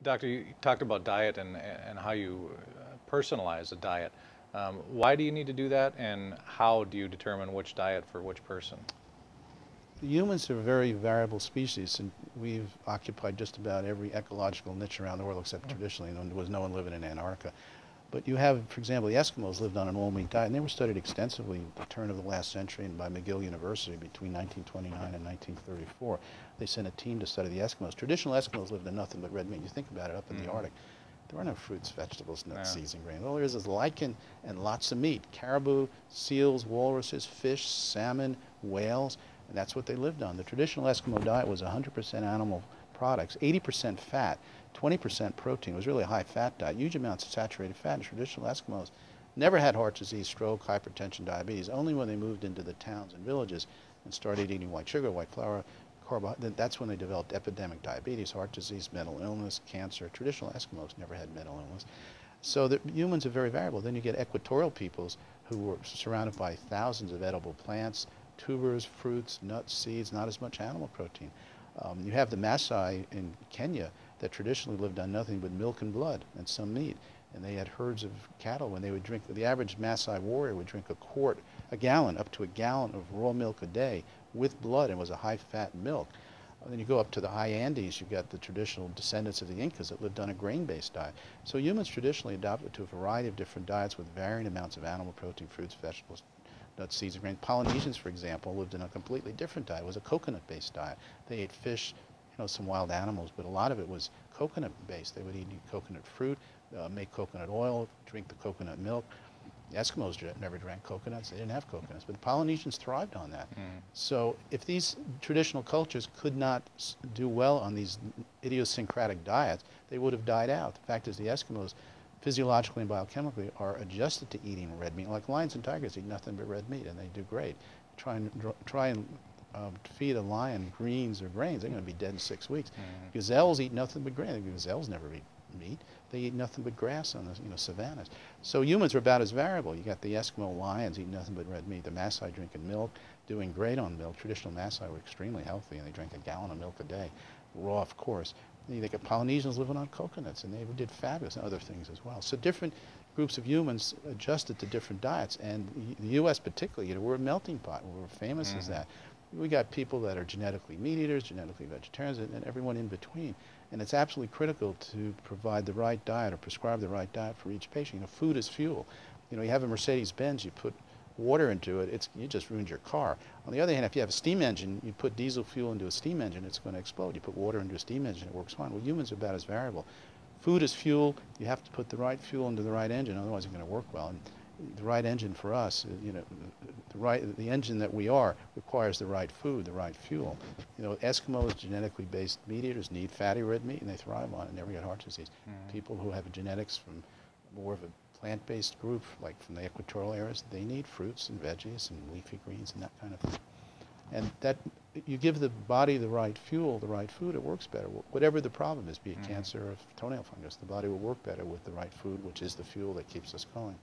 Doctor, you talked about diet and how you personalize a diet. Why do you need to do that, and how do you determine which diet for which person? Humans are a very variable species, and we've occupied just about every ecological niche around the world except traditionally, and there was no one living in Antarctica. But you have, for example, the Eskimos lived on an all-meat diet, and they were studied extensively at the turn of the last century and by McGill University between 1929 and 1934. They sent a team to study the Eskimos. Traditional Eskimos lived on nothing but red meat. You think about it, up in the Arctic, there are no fruits, vegetables, nuts, seeds, and grains. All there is lichen and lots of meat. Caribou, seals, walruses, fish, salmon, whales, and that's what they lived on. The traditional Eskimo diet was 100% animal products, 80% fat, 20% protein. It was really a high-fat diet, huge amounts of saturated fat. And traditional Eskimos never had heart disease, stroke, hypertension, diabetes. Only when they moved into the towns and villages and started eating white sugar, white flour, carbohydrate, that's when they developed epidemic diabetes, heart disease, mental illness, cancer. Traditional Eskimos never had mental illness. So the humans are very variable. Then you get equatorial peoples who were surrounded by thousands of edible plants, tubers, fruits, nuts, seeds, not as much animal protein. You have the Maasai in Kenya that traditionally lived on nothing but milk and blood and some meat. And they had herds of cattle. When they would drink, the average Maasai warrior would drink a gallon, up to a gallon of raw milk a day with blood, and was a high-fat milk. Then you go up to the high Andes, you've got the traditional descendants of the Incas that lived on a grain-based diet. So humans traditionally adapted to a variety of different diets with varying amounts of animal protein, fruits, vegetables, nuts, seeds, and grains. Polynesians, for example, lived in a completely different diet. It was a coconut-based diet. They ate fish, some wild animals, but a lot of it was coconut-based. They would eat coconut fruit, make coconut oil, drink the coconut milk. The Eskimos never drank coconuts. They didn't have coconuts, but the Polynesians thrived on that. So if these traditional cultures could not do well on these idiosyncratic diets, they would have died out. The fact is the Eskimos, physiologically and biochemically, are adjusted to eating red meat. Like lions and tigers eat nothing but red meat, and they do great. Try and feed a lion greens or grains, they're going to be dead in 6 weeks. Gazelles eat nothing but grain. Gazelles never eat meat. They eat nothing but grass on the savannas. So humans are about as variable. You got the Eskimo lions eating nothing but red meat. The Maasai drinking milk, doing great on milk. Traditional Maasai were extremely healthy, and they drank a gallon of milk a day, raw, of course. You got Polynesians living on coconuts, and they did fabulous, and other things as well. So different groups of humans adjusted to different diets, and the U.S. particularly, we're a melting pot. We're famous as that. We got people that are genetically meat eaters, genetically vegetarians, and everyone in between. And it's absolutely critical to provide the right diet or prescribe the right diet for each patient. Food is fuel. You have a Mercedes-Benz, you put water into it, you just ruined your car. On the other hand, if you have a steam engine, you put diesel fuel into a steam engine, it's going to explode. You put water into a steam engine, it works fine. Well, humans are about as variable. Food is fuel. You have to put the right fuel into the right engine, otherwise it's going to work well. And the right engine for us, the engine that we are requires the right food, the right fuel. Eskimos, genetically based meat eaters, need fatty red meat, and they thrive on it and never get heart disease. People who have genetics from more of a plant-based group, like from the equatorial areas, they need fruits and veggies and leafy greens and that kind of thing. And that, you give the body the right fuel, the right food, it works better. Whatever the problem is, be it cancer or toenail fungus, the body will work better with the right food, which is the fuel that keeps us going.